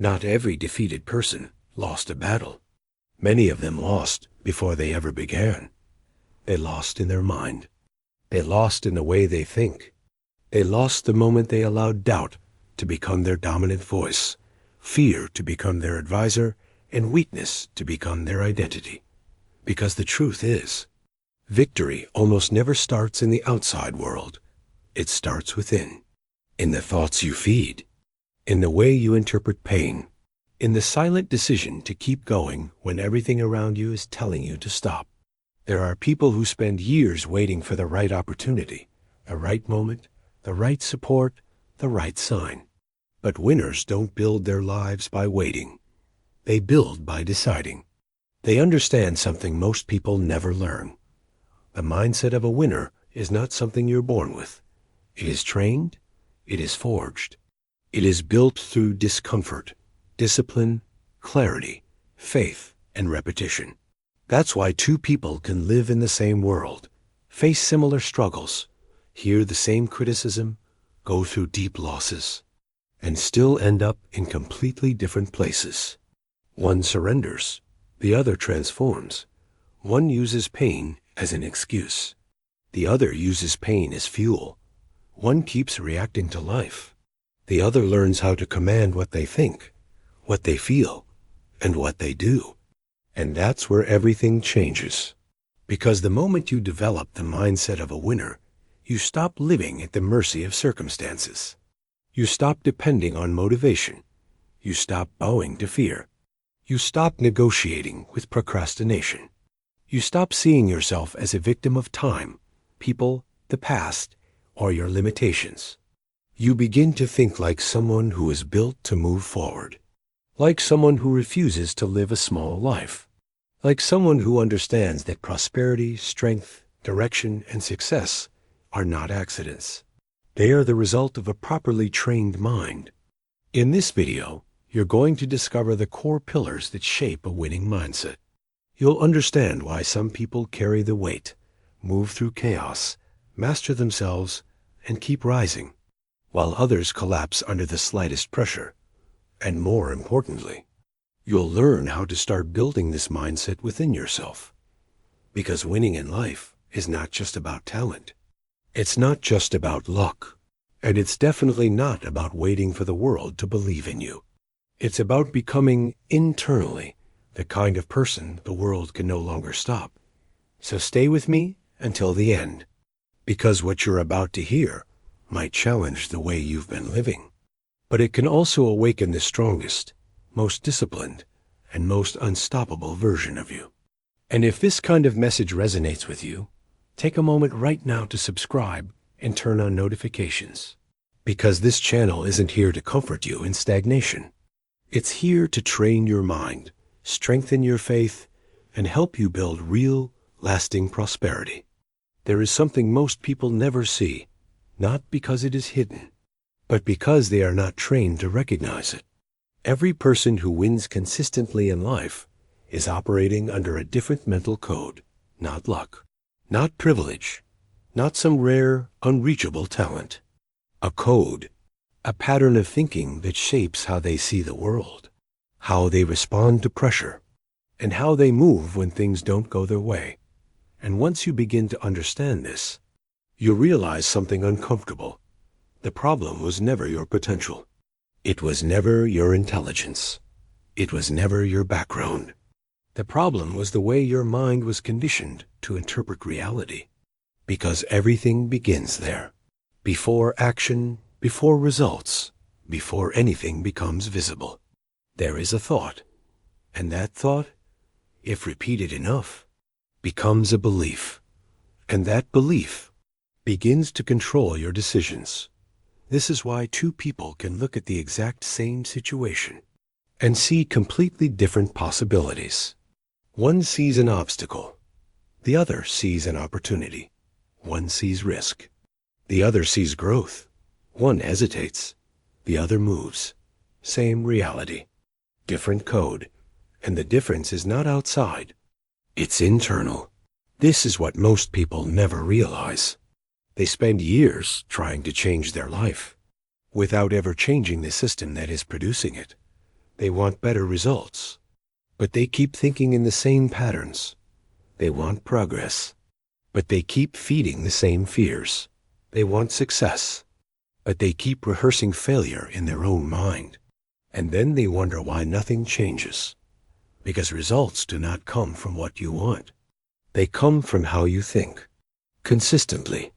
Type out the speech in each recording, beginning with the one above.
Not every defeated person lost a battle. Many of them lost before they ever began. They lost in their mind. They lost in the way they think. They lost the moment they allowed doubt to become their dominant voice, fear to become their advisor, and weakness to become their identity. Because the truth is, victory almost never starts in the outside world. It starts within, in the thoughts you feed, in the way you interpret pain, in the silent decision to keep going when everything around you is telling you to stop. There are people who spend years waiting for the right opportunity, the right moment, the right support, the right sign. But winners don't build their lives by waiting. They build by deciding. They understand something most people never learn. The mindset of a winner is not something you're born with. It is trained. It is forged. It is built through discomfort, discipline, clarity, faith, and repetition. That's why two people can live in the same world, face similar struggles, hear the same criticism, go through deep losses, and still end up in completely different places. One surrenders, the other transforms. One uses pain as an excuse. The other uses pain as fuel. One keeps reacting to life. The other learns how to command what they think, what they feel, and what they do. And that's where everything changes. Because the moment you develop the mindset of a winner, you stop living at the mercy of circumstances. You stop depending on motivation. You stop bowing to fear. You stop negotiating with procrastination. You stop seeing yourself as a victim of time, people, the past, or your limitations. You begin to think like someone who is built to move forward. Like someone who refuses to live a small life. Like someone who understands that prosperity, strength, direction, and success are not accidents. They are the result of a properly trained mind. In this video, you're going to discover the core pillars that shape a winning mindset. You'll understand why some people carry the weight, move through chaos, master themselves, and keep rising, while others collapse under the slightest pressure. And more importantly, you'll learn how to start building this mindset within yourself. Because winning in life is not just about talent. It's not just about luck. And it's definitely not about waiting for the world to believe in you. It's about becoming internally the kind of person the world can no longer stop. So stay with me until the end, because what you're about to hear might challenge the way you've been living. But it can also awaken the strongest, most disciplined, and most unstoppable version of you. And if this kind of message resonates with you, take a moment right now to subscribe and turn on notifications. Because this channel isn't here to comfort you in stagnation. It's here to train your mind, strengthen your faith, and help you build real, lasting prosperity. There is something most people never see, not because it is hidden, but because they are not trained to recognize it. Every person who wins consistently in life is operating under a different mental code, not luck, not privilege, not some rare, unreachable talent. A code, a pattern of thinking that shapes how they see the world, how they respond to pressure, and how they move when things don't go their way. And once you begin to understand this, you realize something uncomfortable. The problem was never your potential. It was never your intelligence. It was never your background. The problem was the way your mind was conditioned to interpret reality. Because everything begins there. Before action, before results, before anything becomes visible. There is a thought, and that thought, if repeated enough, becomes a belief, and that belief begins to control your decisions. This is why two people can look at the exact same situation and see completely different possibilities. One sees an obstacle, the other sees an opportunity. One sees risk. The other sees growth. One hesitates. The other moves. Same reality. Different code. And the difference is not outside. It's internal. This is what most people never realize. They spend years trying to change their life without ever changing the system that is producing it. They want better results, but they keep thinking in the same patterns. They want progress, but they keep feeding the same fears. They want success, but they keep rehearsing failure in their own mind. And then they wonder why nothing changes. Because results do not come from what you want. They come from how you think. Consistently.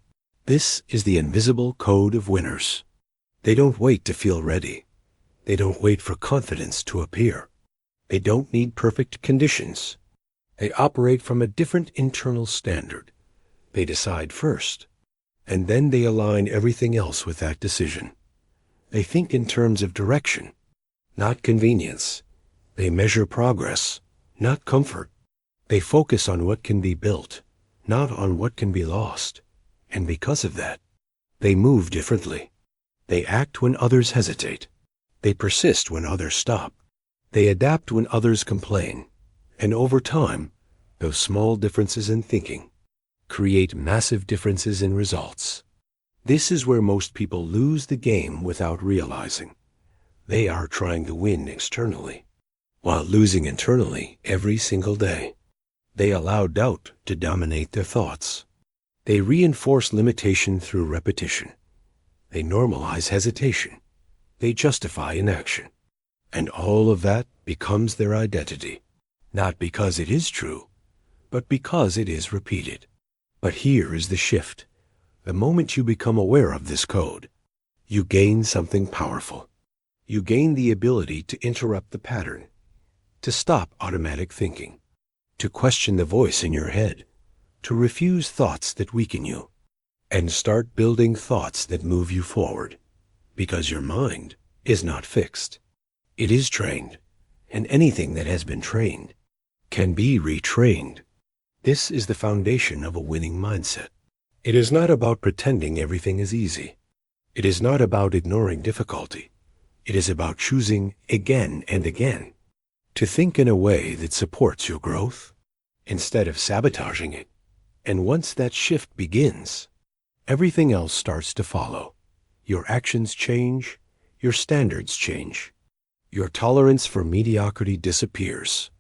This is the invisible code of winners. They don't wait to feel ready. They don't wait for confidence to appear. They don't need perfect conditions. They operate from a different internal standard. They decide first, and then they align everything else with that decision. They think in terms of direction, not convenience. They measure progress, not comfort. They focus on what can be built, not on what can be lost. And because of that, they move differently. They act when others hesitate. They persist when others stop. They adapt when others complain. And over time, those small differences in thinking create massive differences in results. This is where most people lose the game without realizing. They are trying to win externally, while losing internally every single day. They allow doubt to dominate their thoughts. They reinforce limitation through repetition. They normalize hesitation. They justify inaction. And all of that becomes their identity, not because it is true, but because it is repeated. But here is the shift. The moment you become aware of this code, you gain something powerful. You gain the ability to interrupt the pattern, to stop automatic thinking, to question the voice in your head, to refuse thoughts that weaken you, and start building thoughts that move you forward. Because your mind is not fixed. It is trained, and anything that has been trained can be retrained. This is the foundation of a winning mindset. It is not about pretending everything is easy. It is not about ignoring difficulty. It is about choosing again and again to think in a way that supports your growth instead of sabotaging it. And once that shift begins, everything else starts to follow. Your actions change, your standards change. Your tolerance for mediocrity disappears.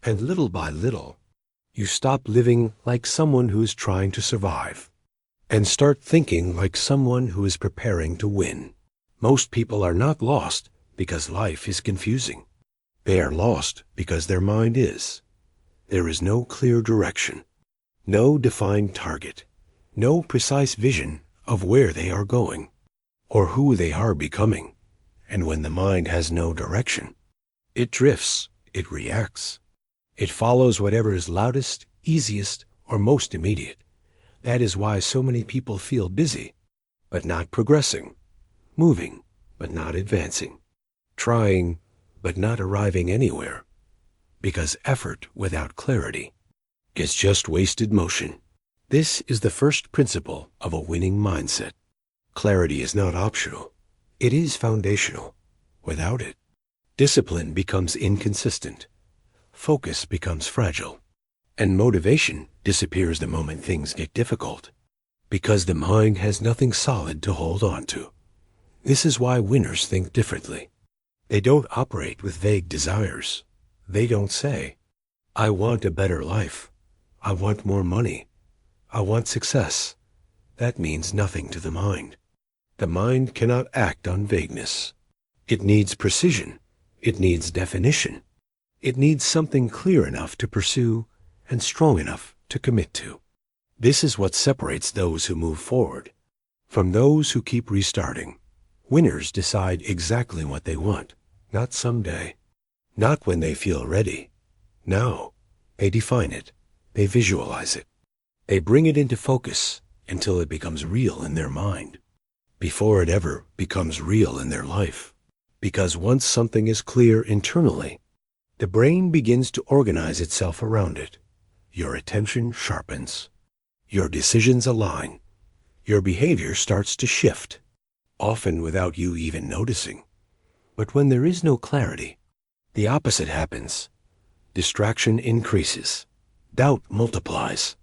And little by little, you stop living like someone who is trying to survive and start thinking like someone who is preparing to win. Most people are not lost because life is confusing. They are lost because their mind is. There is no clear direction, no defined target, no precise vision of where they are going or who they are becoming. And when the mind has no direction, it drifts, it reacts. It follows whatever is loudest, easiest, or most immediate. That is why so many people feel busy, but not progressing, moving, but not advancing, trying, but not arriving anywhere. Because effort without clarity is just wasted motion. This is the first principle of a winning mindset. Clarity is not optional. It is foundational. Without it, discipline becomes inconsistent, focus becomes fragile, and motivation disappears the moment things get difficult, because the mind has nothing solid to hold on to. This is why winners think differently. They don't operate with vague desires. They don't say, I want a better life. I want more money. I want success. That means nothing to the mind. The mind cannot act on vagueness. It needs precision. It needs definition. It needs something clear enough to pursue and strong enough to commit to. This is what separates those who move forward from those who keep restarting. Winners decide exactly what they want, not someday, not when they feel ready. No, they define it. They visualize it. They bring it into focus until it becomes real in their mind, before it ever becomes real in their life. Because once something is clear internally, the brain begins to organize itself around it. Your attention sharpens. Your decisions align. Your behavior starts to shift, often without you even noticing. But when there is no clarity, the opposite happens. Distraction increases. Doubt multiplies.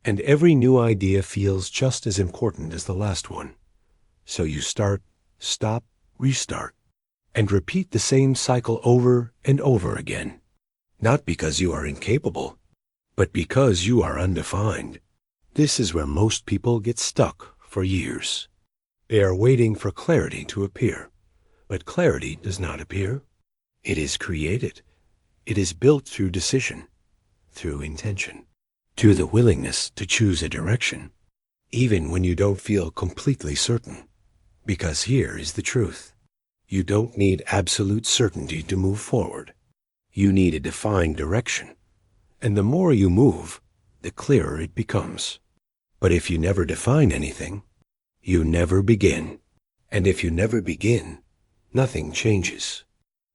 And every new idea feels just as important as the last one. So you start, stop, restart. and repeat the same cycle over and over again. Not because you are incapable, but because you are undefined. This is where most people get stuck for years. They are waiting for clarity to appear, but clarity does not appear. It is created. It is built through decision, through intention, through the willingness to choose a direction, even when you don't feel completely certain. Because here is the truth. You don't need absolute certainty to move forward. You need a defined direction. And the more you move, the clearer it becomes. But if you never define anything, you never begin. And if you never begin, nothing changes.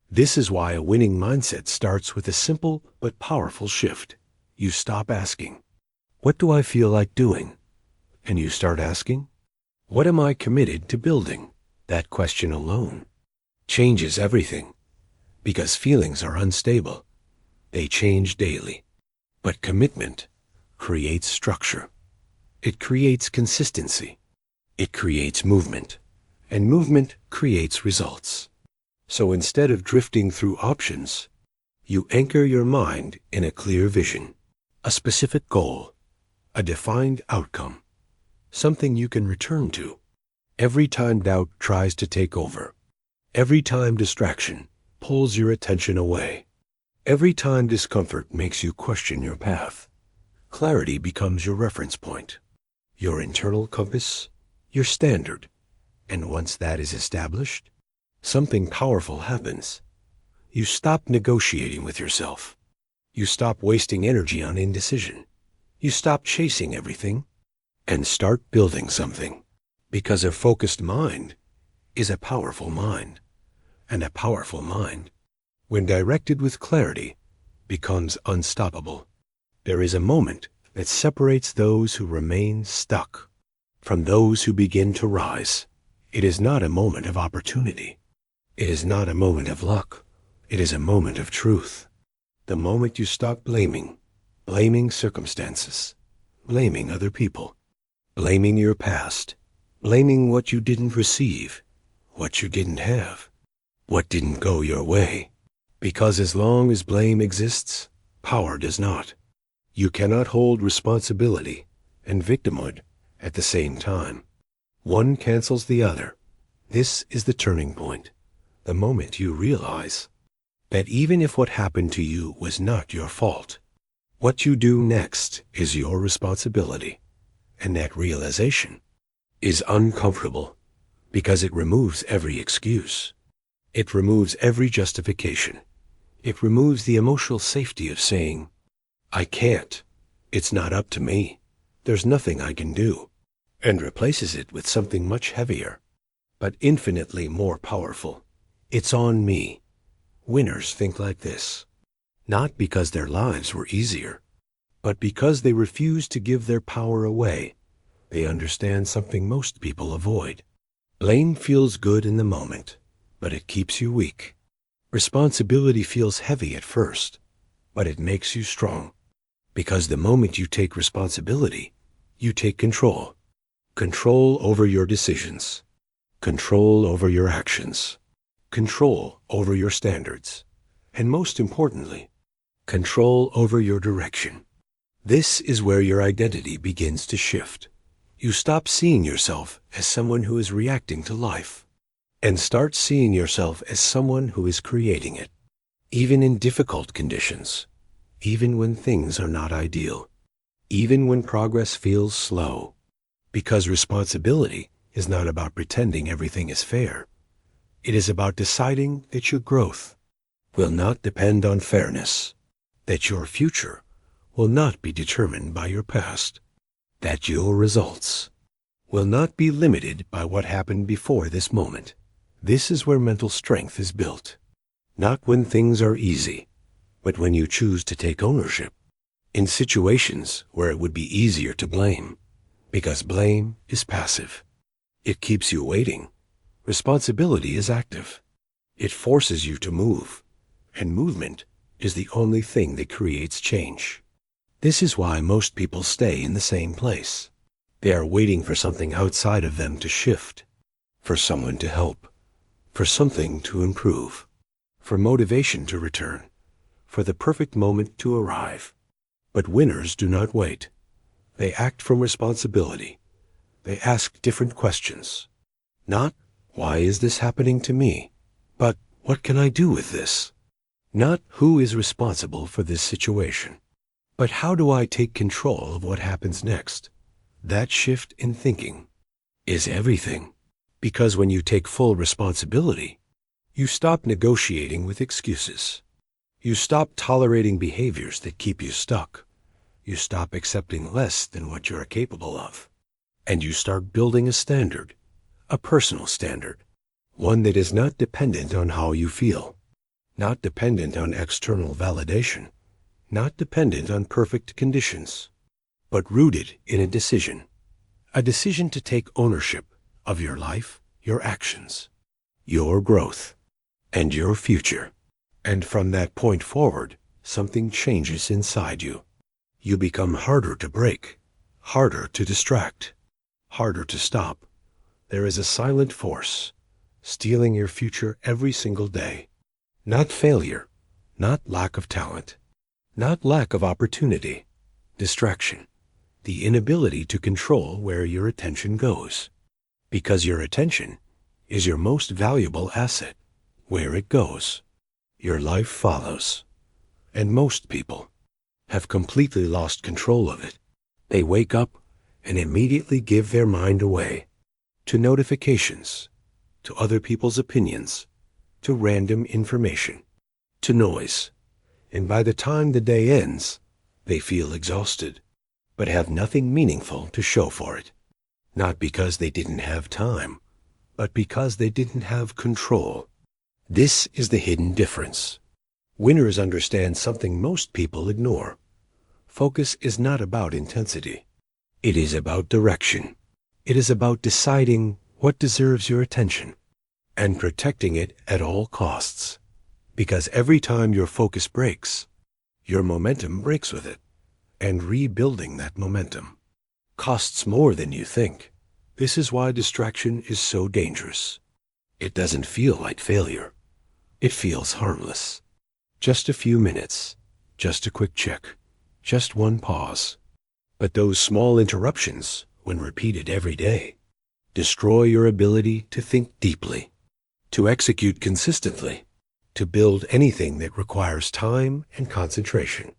This is why a winning mindset starts with a simple but powerful shift. You stop asking, "What do I feel like doing?" And you start asking, "What am I committed to building?" That question alone changes everything, because feelings are unstable. They change daily. But commitment creates structure. It creates consistency. It creates movement. And movement creates results. So instead of drifting through options, you anchor your mind in a clear vision, a specific goal, a defined outcome, something you can return to every time doubt tries to take over, every time distraction pulls your attention away, every time discomfort makes you question your path. Clarity becomes your reference point, your internal compass, your standard. And once that is established, something powerful happens. You stop negotiating with yourself. You stop wasting energy on indecision. You stop chasing everything and start building something. Because a focused mind is a powerful mind. And a powerful mind, when directed with clarity, becomes unstoppable. There is a moment that separates those who remain stuck from those who begin to rise. It is not a moment of opportunity. It is not a moment of luck. It is a moment of truth. The moment you stop blaming circumstances, blaming other people, blaming your past, blaming what you didn't receive, what you didn't have, what didn't go your way. Because as long as blame exists, power does not. You cannot hold responsibility and victimhood at the same time. One cancels the other. This is the turning point, the moment you realize that even if what happened to you was not your fault, what you do next is your responsibility. And that realization is uncomfortable because it removes every excuse. It removes every justification. It removes the emotional safety of saying, "I can't. It's not up to me. There's nothing I can do," and replaces it with something much heavier, but infinitely more powerful. "It's on me." Winners think like this, not because their lives were easier, but because they refused to give their power away. They understand something most people avoid. Blame feels good in the moment, but it keeps you weak. Responsibility feels heavy at first, but it makes you strong. Because the moment you take responsibility, you take control. Control over your decisions. Control over your actions. Control over your standards. And most importantly, control over your direction. This is where your identity begins to shift. You stop seeing yourself as someone who is reacting to life, and start seeing yourself as someone who is creating it, even in difficult conditions, even when things are not ideal, even when progress feels slow. Because responsibility is not about pretending everything is fair. It is about deciding that your growth will not depend on fairness, that your future will not be determined by your past, that your results will not be limited by what happened before this moment. This is where mental strength is built, not when things are easy, but when you choose to take ownership in situations where it would be easier to blame, because blame is passive. It keeps you waiting. Responsibility is active. It forces you to move, and movement is the only thing that creates change. This is why most people stay in the same place. They are waiting for something outside of them to shift, for someone to help, for something to improve, for motivation to return, for the perfect moment to arrive. But winners do not wait. They act from responsibility. They ask different questions. Not, why is this happening to me? But, what can I do with this? Not, who is responsible for this situation? But how do I take control of what happens next? That shift in thinking is everything. Because when you take full responsibility, you stop negotiating with excuses. You stop tolerating behaviors that keep you stuck. You stop accepting less than what you're capable of. And you start building a standard, a personal standard, one that is not dependent on how you feel, not dependent on external validation, not dependent on perfect conditions, but rooted in a decision to take ownership of your life, your actions, your growth, and your future. And from that point forward, something changes inside you. You become harder to break, harder to distract, harder to stop. There is a silent force stealing your future every single day. Not failure, not lack of talent, not lack of opportunity, distraction, the inability to control where your attention goes. Because your attention is your most valuable asset. Where it goes, your life follows. And most people have completely lost control of it. They wake up and immediately give their mind away to notifications, to other people's opinions, to random information, to noise. And by the time the day ends, they feel exhausted, but have nothing meaningful to show for it. Not because they didn't have time, but because they didn't have control. This is the hidden difference. Winners understand something most people ignore. Focus is not about intensity. It is about direction. It is about deciding what deserves your attention and protecting it at all costs. Because every time your focus breaks, your momentum breaks with it. And rebuilding that momentum costs more than you think. This is why distraction is so dangerous. It doesn't feel like failure. It feels harmless. Just a few minutes, just a quick check, just one pause. But those small interruptions, when repeated every day, destroy your ability to think deeply, to execute consistently, to build anything that requires time and concentration.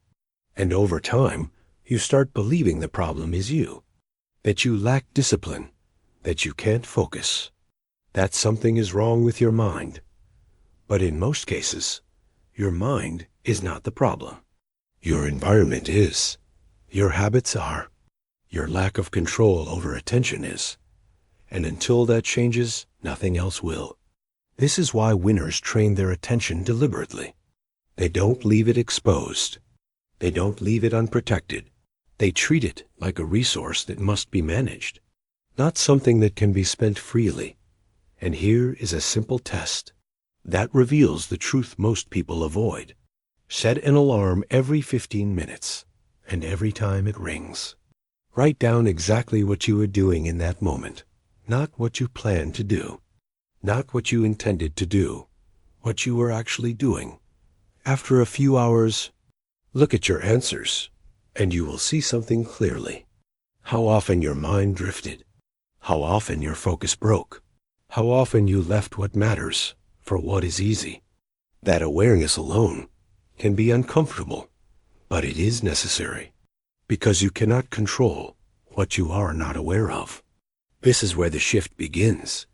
And over time, you start believing the problem is you, that you lack discipline, that you can't focus, that something is wrong with your mind. But in most cases, your mind is not the problem. Your environment is. Your habits are. Your lack of control over attention is. And until that changes, nothing else will. This is why winners train their attention deliberately. They don't leave it exposed. They don't leave it unprotected. They treat it like a resource that must be managed, not something that can be spent freely. And here is a simple test that reveals the truth most people avoid. Set an alarm every 15 minutes, and every time it rings, write down exactly what you were doing in that moment, not what you planned to do, not what you intended to do, what you were actually doing. After a few hours, look at your answers, and you will see something clearly. How often your mind drifted, how often your focus broke, how often you left what matters for what is easy. That awareness alone can be uncomfortable, but it is necessary, because you cannot control what you are not aware of. This is where the shift begins.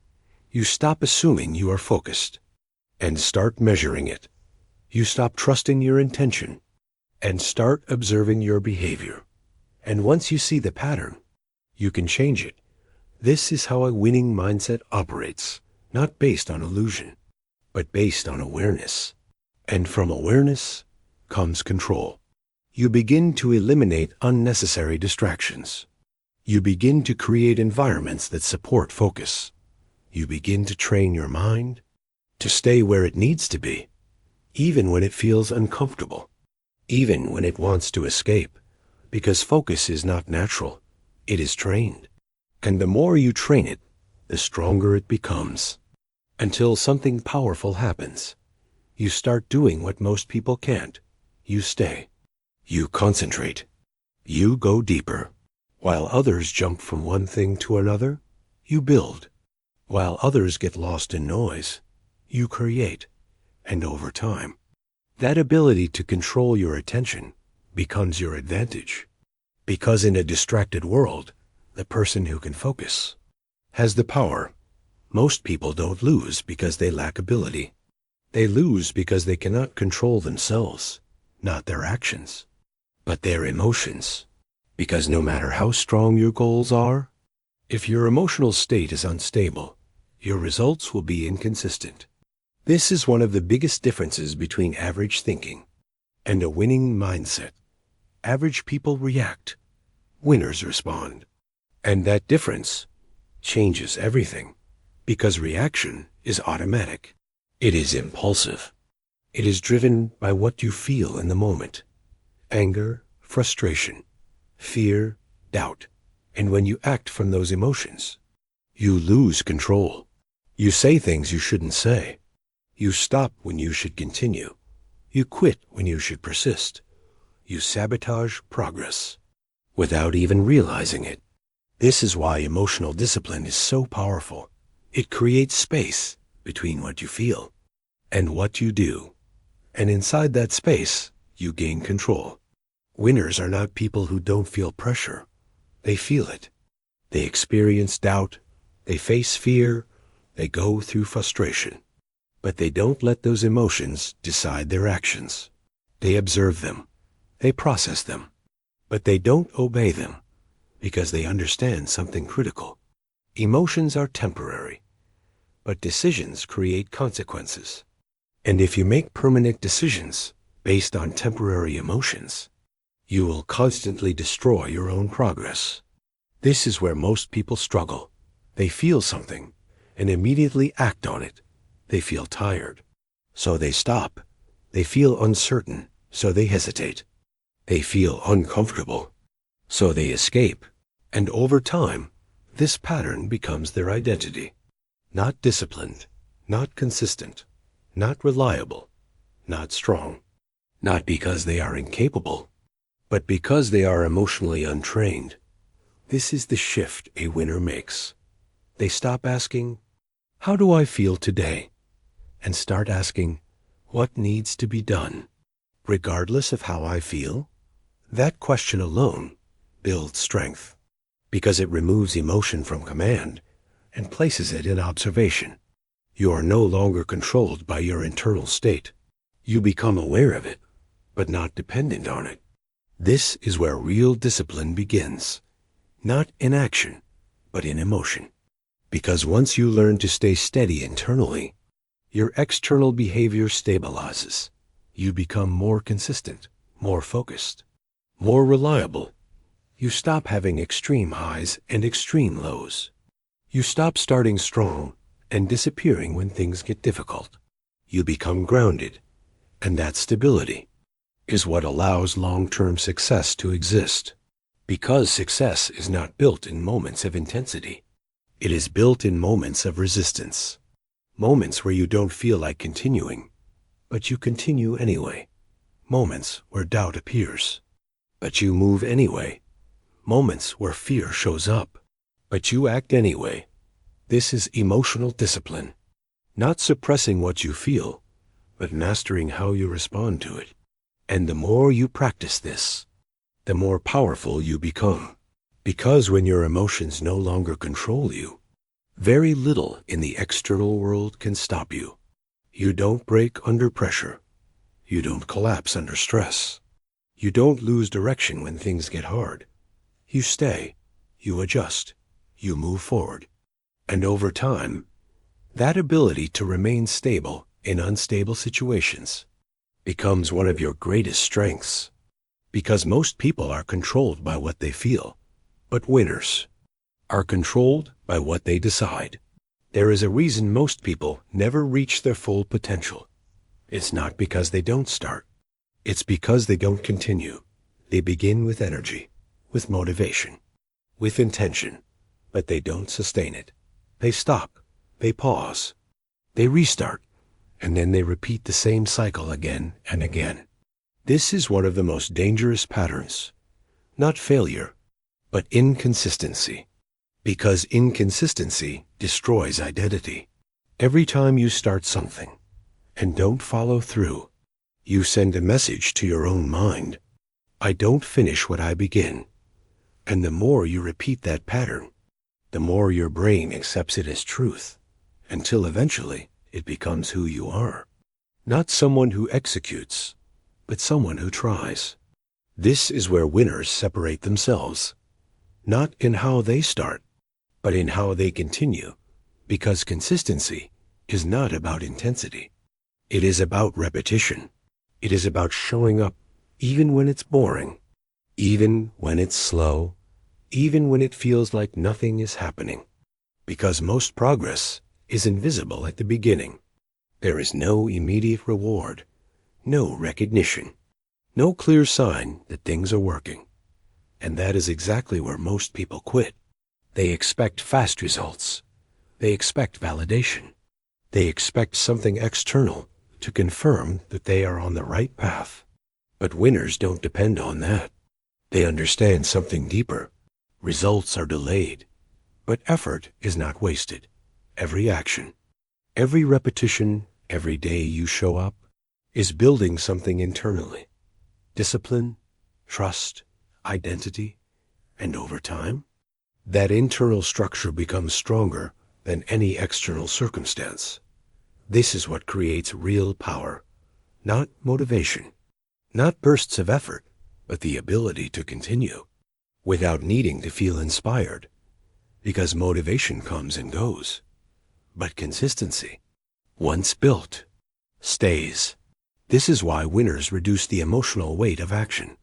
You stop assuming you are focused and start measuring it. You stop trusting your intention and start observing your behavior. And once you see the pattern, you can change it. This is how a winning mindset operates, not based on illusion, but based on awareness. And from awareness comes control. You begin to eliminate unnecessary distractions. You begin to create environments that support focus. You begin to train your mind to stay where it needs to be, even when it feels uncomfortable, even when it wants to escape, because focus is not natural, it is trained. And the more you train it, the stronger it becomes. until something powerful happens. You start doing what most people can't. You stay. You concentrate. You go deeper. While others jump from one thing to another, you build. While others get lost in noise, you create. And over time, that ability to control your attention becomes your advantage. Because in a distracted world, the person who can focus has the power. Most people don't lose because they lack ability. They lose because they cannot control themselves, not their actions, but their emotions. Because no matter how strong your goals are, if your emotional state is unstable, your results will be inconsistent. This is one of the biggest differences between average thinking and a winning mindset. Average people react. Winners respond. And that difference changes everything, because reaction is automatic. It is impulsive. It is driven by what you feel in the moment. Anger, frustration, fear, doubt. And when you act from those emotions, you lose control. You say things you shouldn't say. You stop when you should continue. You quit when you should persist. You sabotage progress without even realizing it. This is why emotional discipline is so powerful. It creates space between what you feel and what you do. And inside that space, you gain control. Winners are not people who don't feel pressure. They feel it. They experience doubt. They face fear. They go through frustration. But they don't let those emotions decide their actions. They observe them. They process them. But they don't obey them because they understand something critical. Emotions are temporary, but decisions create consequences. And if you make permanent decisions based on temporary emotions, you will constantly destroy your own progress. This is where most people struggle. They feel something and immediately act on it. They feel tired, so they stop. They feel uncertain, so they hesitate. They feel uncomfortable, so they escape. And over time, this pattern becomes their identity. Not disciplined, not consistent, not reliable, not strong. Not because they are incapable, but because they are emotionally untrained. This is the shift a winner makes. They stop asking, "How do I feel today?" and start asking, "What needs to be done?" Regardless of how I feel, that question alone builds strength, because it removes emotion from command and places it in observation. You are no longer controlled by your internal state. You become aware of it, but not dependent on it. This is where real discipline begins, not in action, but in emotion. Because once you learn to stay steady internally, your external behavior stabilizes. You become more consistent, more focused, more reliable. You stop having extreme highs and extreme lows. You stop starting strong and disappearing when things get difficult. You become grounded, and that stability is what allows long-term success to exist. Because success is not built in moments of intensity. It is built in moments of resistance. Moments where you don't feel like continuing, but you continue anyway. Moments where doubt appears, but you move anyway. Moments where fear shows up, but you act anyway. This is emotional discipline. Not suppressing what you feel, but mastering how you respond to it. And the more you practice this, the more powerful you become. Because when your emotions no longer control you, very little in the external world can stop you. You don't break under pressure. You don't collapse under stress. You don't lose direction when things get hard. You stay, you adjust, you move forward. And over time, that ability to remain stable in unstable situations becomes one of your greatest strengths. Because most people are controlled by what they feel, but winners are controlled by what they decide. There is a reason most people never reach their full potential. It's not because they don't start. It's because they don't continue. They begin with energy, with motivation, with intention, but they don't sustain it. They stop. They pause. They restart, and then they repeat the same cycle again and again. This is one of the most dangerous patterns. Not failure, but inconsistency. Because inconsistency destroys identity. Every time you start something and don't follow through, you send a message to your own mind. I don't finish what I begin. And the more you repeat that pattern, the more your brain accepts it as truth, until eventually it becomes who you are. Not someone who executes, but someone who tries. This is where winners separate themselves. Not in how they start, but in how they continue, because consistency is not about intensity. It is about repetition. It is about showing up even when it's boring, even when it's slow, even when it feels like nothing is happening. Because most progress is invisible at the beginning. There is no immediate reward, no recognition, no clear sign that things are working. And that is exactly where most people quit. They expect fast results. They expect validation. They expect something external to confirm that they are on the right path. But winners don't depend on that. They understand something deeper. Results are delayed, but effort is not wasted. Every action, every repetition, every day you show up is building something internally. Discipline, trust, identity, and over time, that internal structure becomes stronger than any external circumstance. This is what creates real power, not motivation, not bursts of effort, but the ability to continue without needing to feel inspired, because motivation comes and goes. But consistency, once built, stays. This is why winners reduce the emotional weight of action.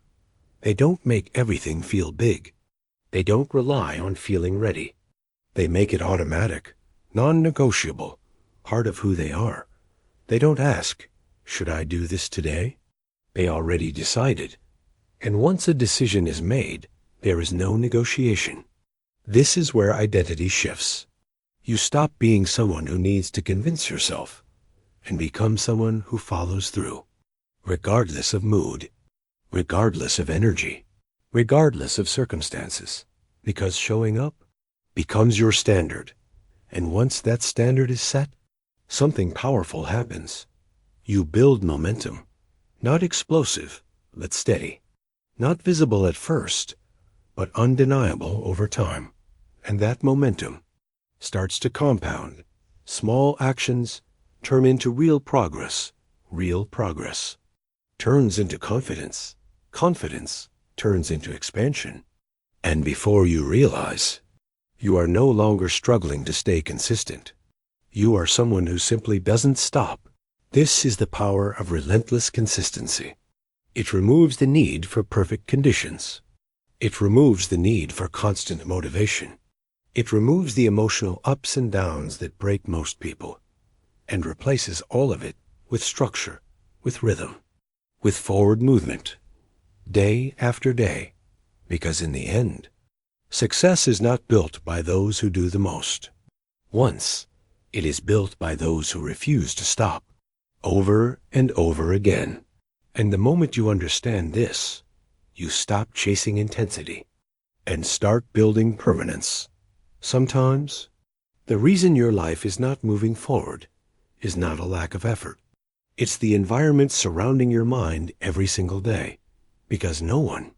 They don't make everything feel big. They don't rely on feeling ready. They make it automatic, non-negotiable, part of who they are. They don't ask, should I do this today? They already decided. And once a decision is made, there is no negotiation. This is where identity shifts. You stop being someone who needs to convince yourself and become someone who follows through, regardless of mood, regardless of energy, regardless of circumstances, because showing up becomes your standard. And once that standard is set, something powerful happens. You build momentum, not explosive, but steady, not visible at first, but undeniable over time. And that momentum starts to compound. Small actions turn into real progress turns into confidence, confidence turns into expansion. And before you realize, you are no longer struggling to stay consistent. You are someone who simply doesn't stop. This is the power of relentless consistency. It removes the need for perfect conditions. It removes the need for constant motivation. It removes the emotional ups and downs that break most people, and replaces all of it with structure, with rhythm, with forward movement, day after day. Because in the end, success is not built by those who do the most. Once, it is built by those who refuse to stop, over and over again. And the moment you understand this, you stop chasing intensity and start building permanence. Sometimes, the reason your life is not moving forward is not a lack of effort. It's the environment surrounding your mind every single day, because no one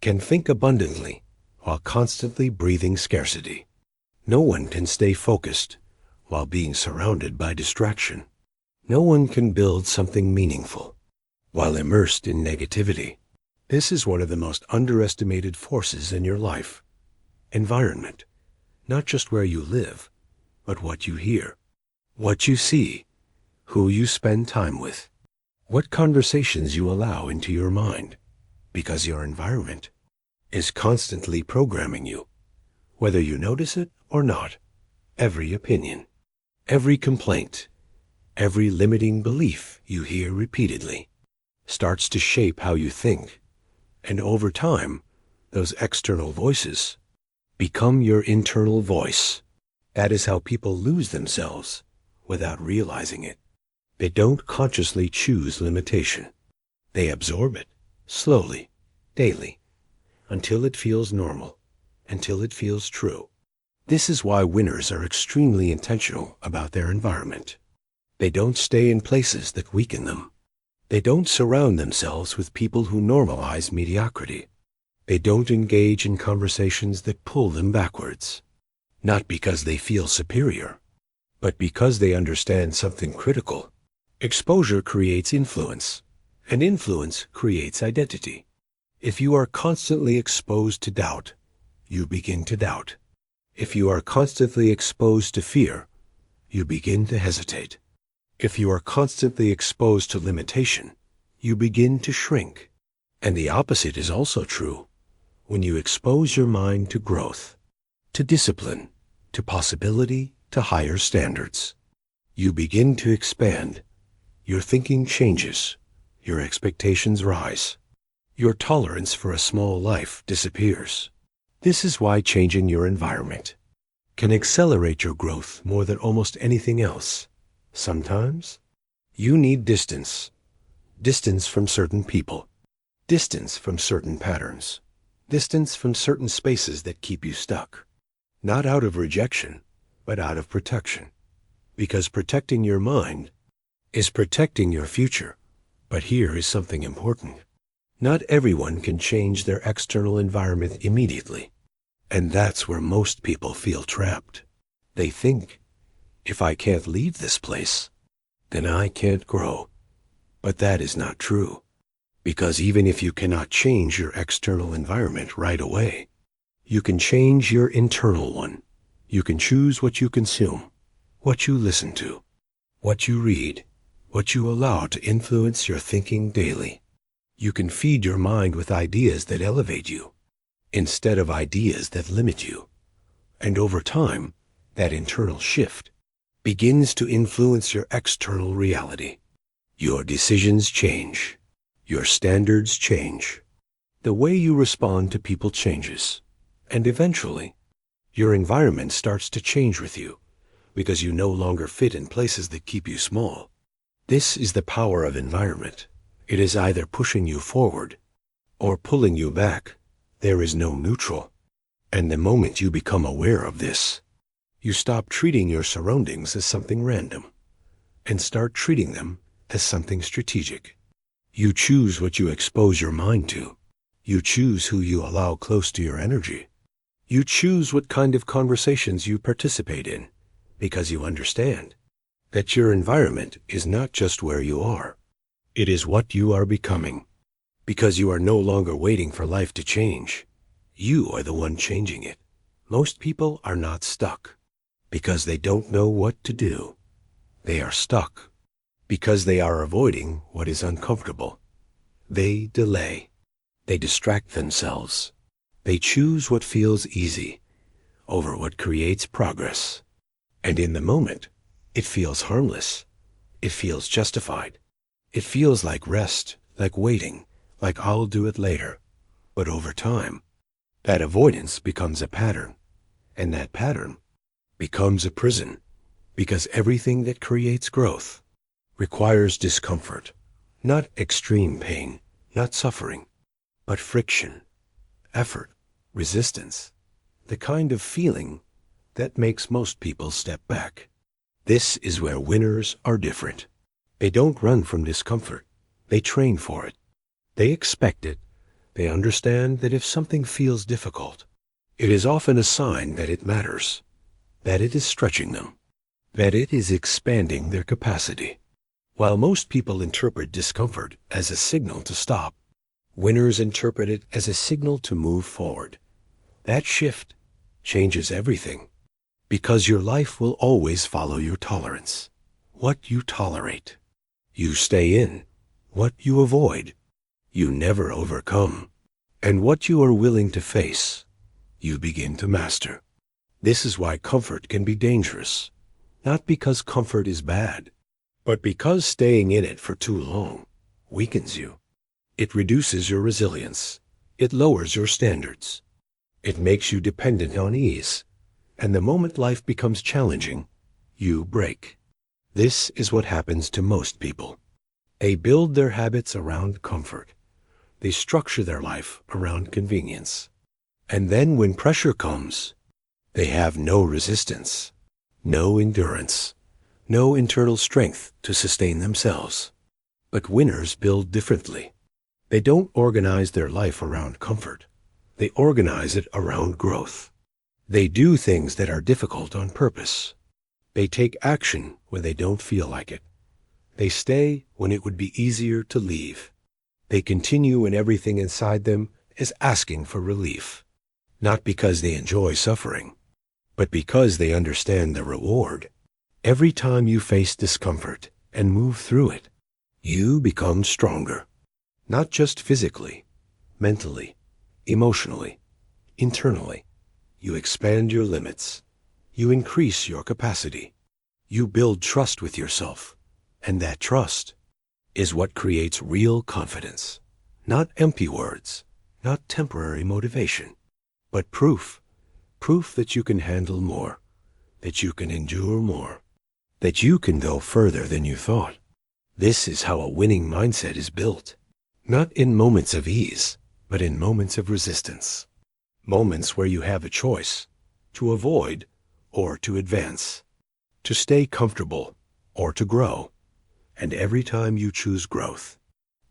can think abundantly while constantly breathing scarcity. No one can stay focused while being surrounded by distraction. No one can build something meaningful while immersed in negativity. This is one of the most underestimated forces in your life. Environment. Not just where you live, but what you hear, what you see, who you spend time with, what conversations you allow into your mind, because your environment is constantly programming you, whether you notice it or not. Every opinion, every complaint, every limiting belief you hear repeatedly starts to shape how you think, and over time, those external voices become your internal voice. That is how people lose themselves without realizing it. They don't consciously choose limitation. They absorb it, slowly, daily, until it feels normal, until it feels true. This is why winners are extremely intentional about their environment. They don't stay in places that weaken them. They don't surround themselves with people who normalize mediocrity. They don't engage in conversations that pull them backwards. Not because they feel superior, but because they understand something critical. Exposure creates influence, and influence creates identity. If you are constantly exposed to doubt, you begin to doubt. If you are constantly exposed to fear, you begin to hesitate. If you are constantly exposed to limitation, you begin to shrink. And the opposite is also true. When you expose your mind to growth, to discipline, to possibility, to higher standards, you begin to expand. Your thinking changes. Your expectations rise. Your tolerance for a small life disappears. This is why changing your environment can accelerate your growth more than almost anything else. Sometimes you need distance. Distance from certain people. Distance from certain patterns. Distance from certain spaces that keep you stuck. Not out of rejection, but out of protection. Because protecting your mind is protecting your future. But here is something important. Not everyone can change their external environment immediately. And that's where most people feel trapped. They think, if I can't leave this place, then I can't grow. But that is not true. Because even if you cannot change your external environment right away, you can change your internal one. You can choose what you consume, what you listen to, what you read, what you allow to influence your thinking daily. You can feed your mind with ideas that elevate you, instead of ideas that limit you. And over time, that internal shift begins to influence your external reality. Your decisions change. Your standards change. The way you respond to people changes. And eventually, your environment starts to change with you, because you no longer fit in places that keep you small. This is the power of environment. It is either pushing you forward or pulling you back. There is no neutral. And the moment you become aware of this, you stop treating your surroundings as something random and start treating them as something strategic. You choose what you expose your mind to. You choose who you allow close to your energy. You choose what kind of conversations you participate in, because you understand that your environment is not just where you are. It is what you are becoming. Because you are no longer waiting for life to change. You are the one changing it. Most people are not stuck because they don't know what to do. They are stuck because they are avoiding what is uncomfortable. They delay. They distract themselves. They choose what feels easy over what creates progress. And in the moment, it feels harmless. It feels justified. It feels like rest, like waiting, like I'll do it later. But over time, that avoidance becomes a pattern, and that pattern becomes a prison, because everything that creates growth requires discomfort, not extreme pain, not suffering, but friction, effort, resistance, the kind of feeling that makes most people step back. This is where winners are different. They don't run from discomfort. They train for it. They expect it. They understand that if something feels difficult, it is often a sign that it matters, that it is stretching them, that it is expanding their capacity. While most people interpret discomfort as a signal to stop, winners interpret it as a signal to move forward. That shift changes everything, because your life will always follow your tolerance. What you tolerate, you stay in. What you avoid, you never overcome. And what you are willing to face, you begin to master. This is why comfort can be dangerous. Not because comfort is bad, but because staying in it for too long weakens you. It reduces your resilience. It lowers your standards. It makes you dependent on ease. And the moment life becomes challenging, you break. This is what happens to most people. They build their habits around comfort. They structure their life around convenience. And then when pressure comes, they have no resistance, no endurance, no internal strength to sustain themselves. But winners build differently. They don't organize their life around comfort. They organize it around growth. They do things that are difficult on purpose. They take action when they don't feel like it. They stay when it would be easier to leave. They continue when everything inside them is asking for relief, not because they enjoy suffering, but because they understand the reward. Every time you face discomfort and move through it, you become stronger, not just physically, mentally, emotionally, internally. You expand your limits. You increase your capacity. You build trust with yourself, and that trust is what creates real confidence. Not empty words, not temporary motivation, but proof that you can handle more, that you can endure more, that you can go further than you thought. This is how a winning mindset is built, not in moments of ease, but in moments of resistance, moments where you have a choice to avoid or to advance, to stay comfortable or to grow. And every time you choose growth,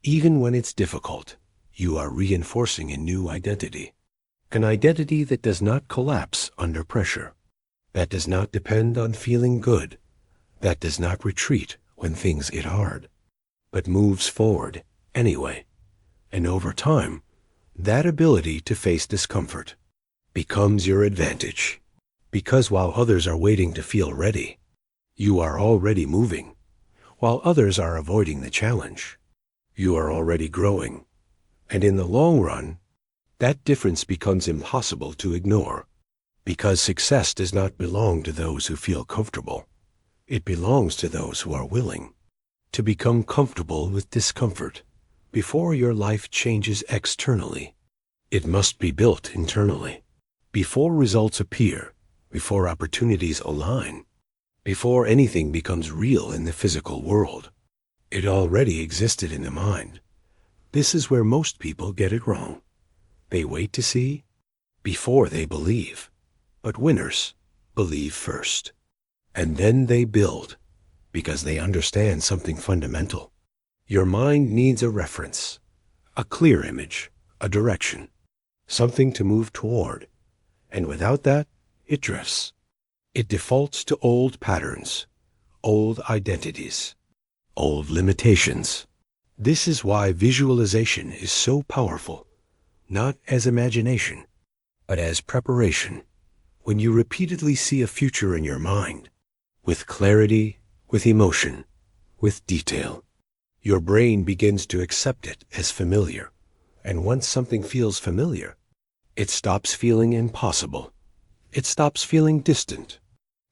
even when it's difficult, you are reinforcing a new identity. An identity that does not collapse under pressure, that does not depend on feeling good, that does not retreat when things get hard, but moves forward anyway. And over time, that ability to face discomfort becomes your advantage. Because while others are waiting to feel ready, you are already moving. While others are avoiding the challenge, you are already growing. And in the long run, that difference becomes impossible to ignore, because success does not belong to those who feel comfortable. It belongs to those who are willing to become comfortable with discomfort before your life changes externally. It must be built internally. Before results appear, before opportunities align, before anything becomes real in the physical world, it already existed in the mind. This is where most people get it wrong. They wait to see before they believe. But winners believe first. And then they build, because they understand something fundamental. Your mind needs a reference, a clear image, a direction, something to move toward. And without that, it drifts. It defaults to old patterns, old identities, old limitations. This is why visualization is so powerful, not as imagination, but as preparation. When you repeatedly see a future in your mind, with clarity, with emotion, with detail, your brain begins to accept it as familiar. And once something feels familiar, it stops feeling impossible. It stops feeling distant.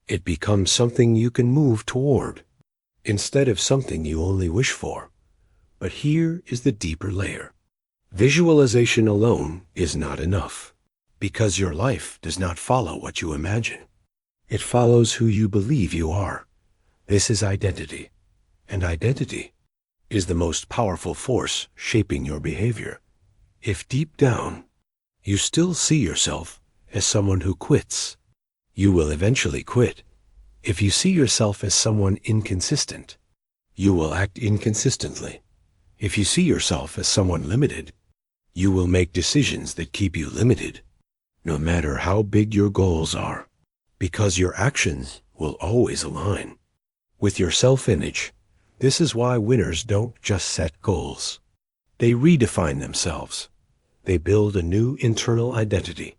It becomes something you can move toward, instead of something you only wish for. But here is the deeper layer. Visualization alone is not enough, because your life does not follow what you imagine. It follows who you believe you are. This is identity, and identity is the most powerful force shaping your behavior. If deep down you still see yourself as someone who quits, you will eventually quit. If you see yourself as someone inconsistent, you will act inconsistently. If you see yourself as someone limited, you will make decisions that keep you limited, no matter how big your goals are, because your actions will always align with your self-image. This is why winners don't just set goals. They redefine themselves. They build a new internal identity,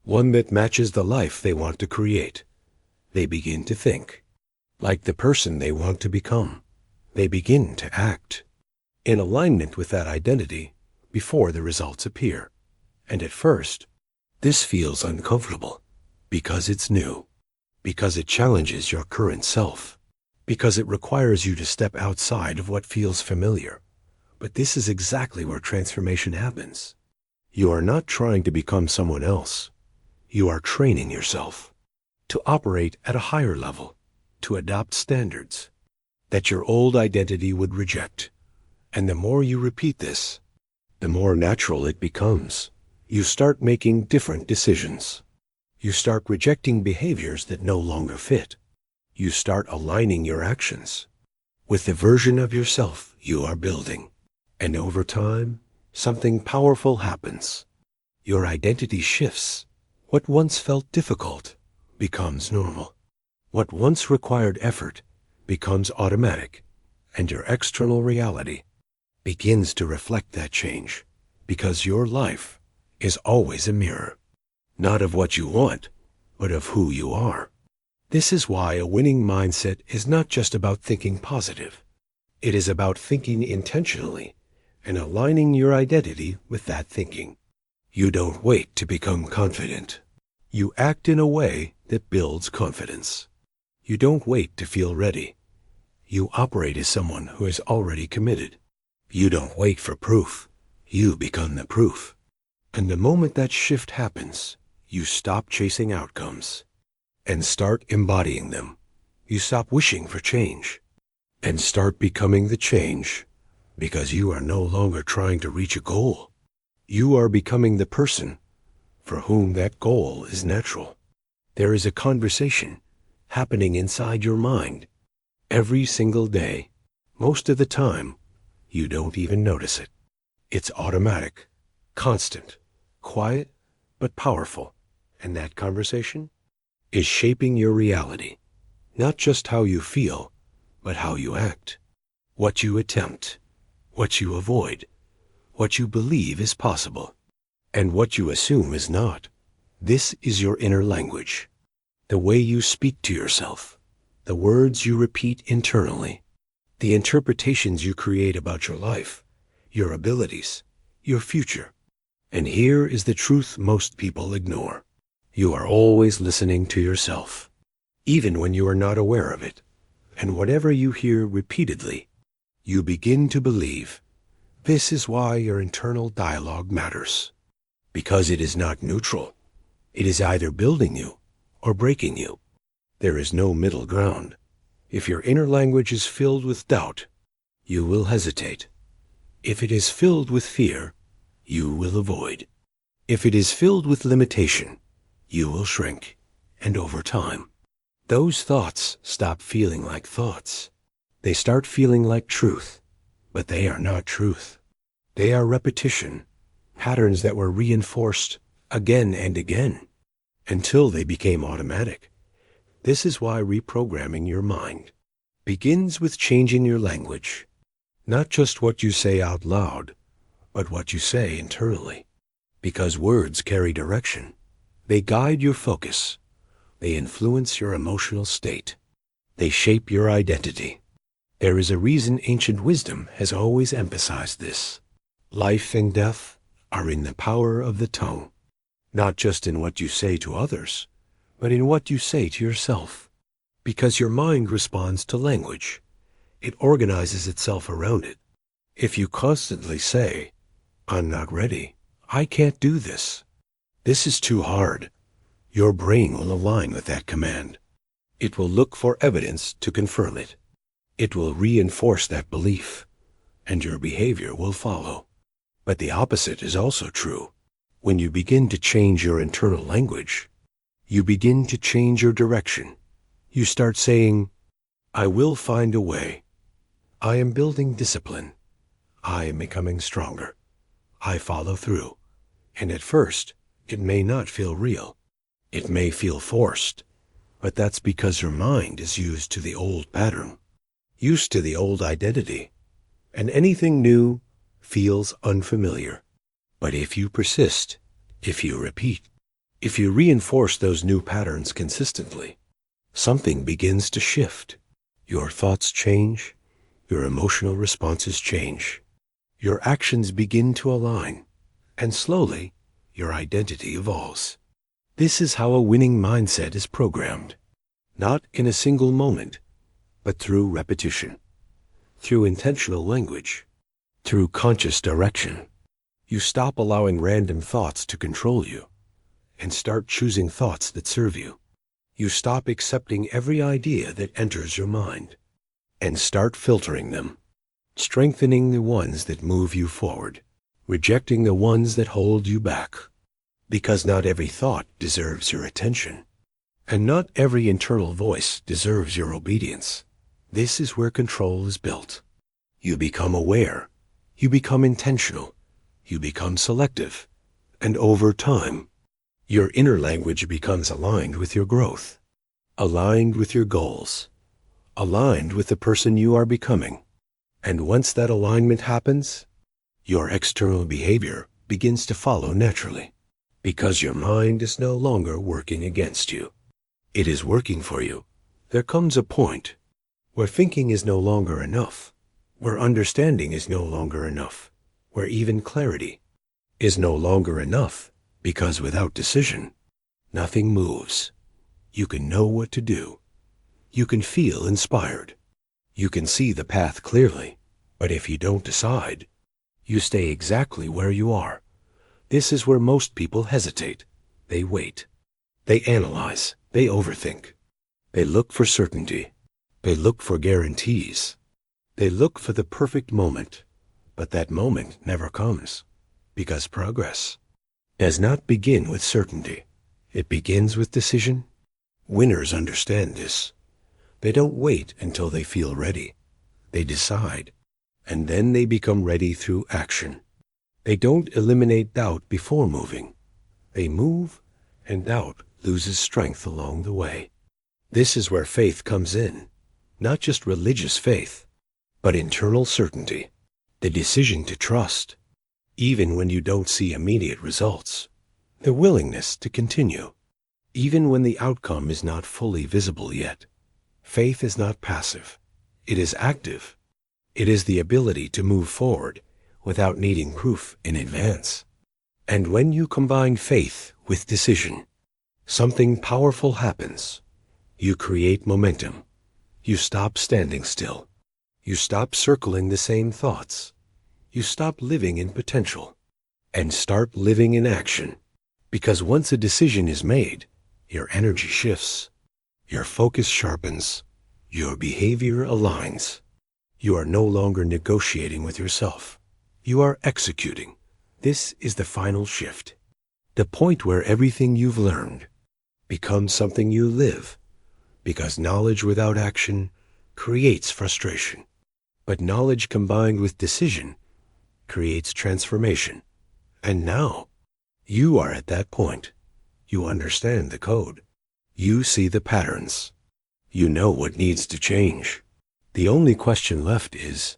one that matches the life they want to create. They begin to think like the person they want to become. They begin to act in alignment with that identity before the results appear. And at first, this feels uncomfortable because it's new, because it challenges your current self, because it requires you to step outside of what feels familiar. But this is exactly where transformation happens. You are not trying to become someone else. You are training yourself to operate at a higher level, to adopt standards, that your old identity would reject. And the more you repeat this, the more natural it becomes. You start making different decisions. You start rejecting behaviors that no longer fit. You start aligning your actions with the version of yourself you are building. And over time, something powerful happens. Your identity shifts. What once felt difficult becomes normal. What once required effort becomes automatic, and your external reality begins to reflect that change, because your life is always a mirror, not of what you want, but of who you are. This is why a winning mindset is not just about thinking positive. It is about thinking intentionally and aligning your identity with that thinking. You don't wait to become confident. You act in a way that builds confidence. You don't wait to feel ready. You operate as someone who is already committed. You don't wait for proof. You become the proof. And the moment that shift happens, you stop chasing outcomes and start embodying them. You stop wishing for change and start becoming the change, because you are no longer trying to reach a goal. You are becoming the person for whom that goal is natural. There is a conversation happening inside your mind every single day. Most of the time, you don't even notice it. It's automatic, constant, quiet, but powerful. And that conversation is shaping your reality, not just how you feel, but how you act, what you attempt, what you avoid, what you believe is possible, and what you assume is not. This is your inner language, the way you speak to yourself, the words you repeat internally, the interpretations you create about your life, your abilities, your future. And here is the truth most people ignore. You are always listening to yourself, even when you are not aware of it. And whatever you hear repeatedly, you begin to believe. This is why your internal dialogue matters, because it is not neutral. It is either building you or breaking you. There is no middle ground. If your inner language is filled with doubt, you will hesitate. If it is filled with fear, you will avoid. If it is filled with limitation, you will shrink. And over time, those thoughts stop feeling like thoughts. They start feeling like truth. But they are not truth. They are repetition, patterns that were reinforced again and again until they became automatic. This is why reprogramming your mind begins with changing your language, not just what you say out loud, but what you say internally. Because words carry direction. They guide your focus. They influence your emotional state. They shape your identity. There is a reason ancient wisdom has always emphasized this. Life and death are in the power of the tongue, not just in what you say to others, but in what you say to yourself. Because your mind responds to language. It organizes itself around it. If you constantly say, "I'm not ready. I can't do this. This is too hard," your brain will align with that command. It will look for evidence to confirm it. It will reinforce that belief, and your behavior will follow. But the opposite is also true. When you begin to change your internal language, you begin to change your direction. You start saying, "I will find a way. I am building discipline. I am becoming stronger. I follow through." And at first, it may not feel real. It may feel forced, but that's because your mind is used to the old pattern, used to the old identity, and anything new feels unfamiliar. But if you persist, if you repeat, if you reinforce those new patterns consistently, something begins to shift. Your thoughts change, your emotional responses change, your actions begin to align, and slowly your identity evolves. This is how a winning mindset is programmed, not in a single moment, but through repetition, through intentional language, through conscious direction. You stop allowing random thoughts to control you and start choosing thoughts that serve you. You stop accepting every idea that enters your mind and start filtering them, strengthening the ones that move you forward, rejecting the ones that hold you back. Because not every thought deserves your attention, and not every internal voice deserves your obedience. This is where control is built. You become aware, you become intentional, you become selective, and over time, your inner language becomes aligned with your growth, aligned with your goals, aligned with the person you are becoming. And once that alignment happens, your external behavior begins to follow naturally, because your mind is no longer working against you. It is working for you. There comes a point where thinking is no longer enough, where understanding is no longer enough, where even clarity is no longer enough, because without decision, nothing moves. You can know what to do. You can feel inspired. You can see the path clearly, but if you don't decide, you stay exactly where you are. This is where most people hesitate. They wait. They analyze. They overthink. They look for certainty. They look for guarantees. They look for the perfect moment, but that moment never comes, because progress does not begin with certainty. It begins with decision. Winners understand this. They don't wait until they feel ready. They decide, and then they become ready through action. They don't eliminate doubt before moving. They move, and doubt loses strength along the way. This is where faith comes in, not just religious faith, but internal certainty, the decision to trust, even when you don't see immediate results, the willingness to continue, even when the outcome is not fully visible yet. Faith is not passive. It is active. It is the ability to move forward without needing proof in advance. And when you combine faith with decision, something powerful happens. You create momentum. You stop standing still. You stop circling the same thoughts. You stop living in potential and start living in action. Because once a decision is made, your energy shifts, your focus sharpens, your behavior aligns. You are no longer negotiating with yourself. You are executing. This is the final shift, the point where everything you've learned becomes something you live, because knowledge without action creates frustration. But knowledge combined with decision creates transformation. And now, you are at that point. You understand the code. You see the patterns. You know what needs to change. The only question left is,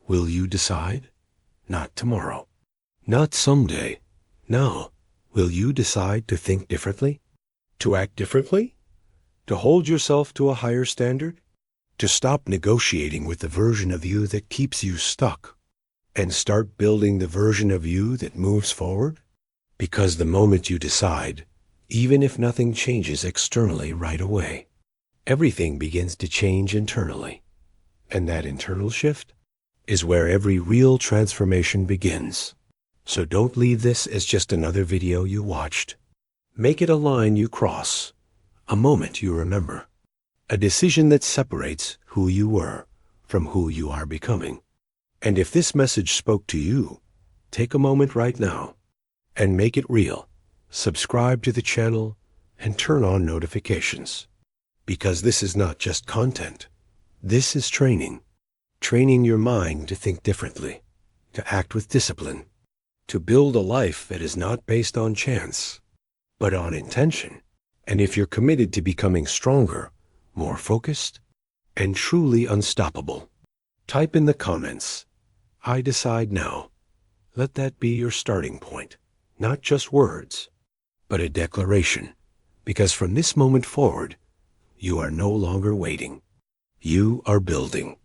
will you decide? Not tomorrow. Not someday. Now, will you decide to think differently? To act differently? To hold yourself to a higher standard? To stop negotiating with the version of you that keeps you stuck and start building the version of you that moves forward? Because the moment you decide, even if nothing changes externally right away, everything begins to change internally. And that internal shift is where every real transformation begins. So don't leave this as just another video you watched. Make it a line you cross, a moment you remember, a decision that separates who you were from who you are becoming. And if this message spoke to you, take a moment right now and make it real. Subscribe to the channel and turn on notifications. Because this is not just content. This is training. Training your mind to think differently, to act with discipline, to build a life that is not based on chance, but on intention. And if you're committed to becoming stronger, more focused, and truly unstoppable, type in the comments, "I decide now." Let that be your starting point. Not just words, but a declaration. Because from this moment forward, you are no longer waiting. You are building.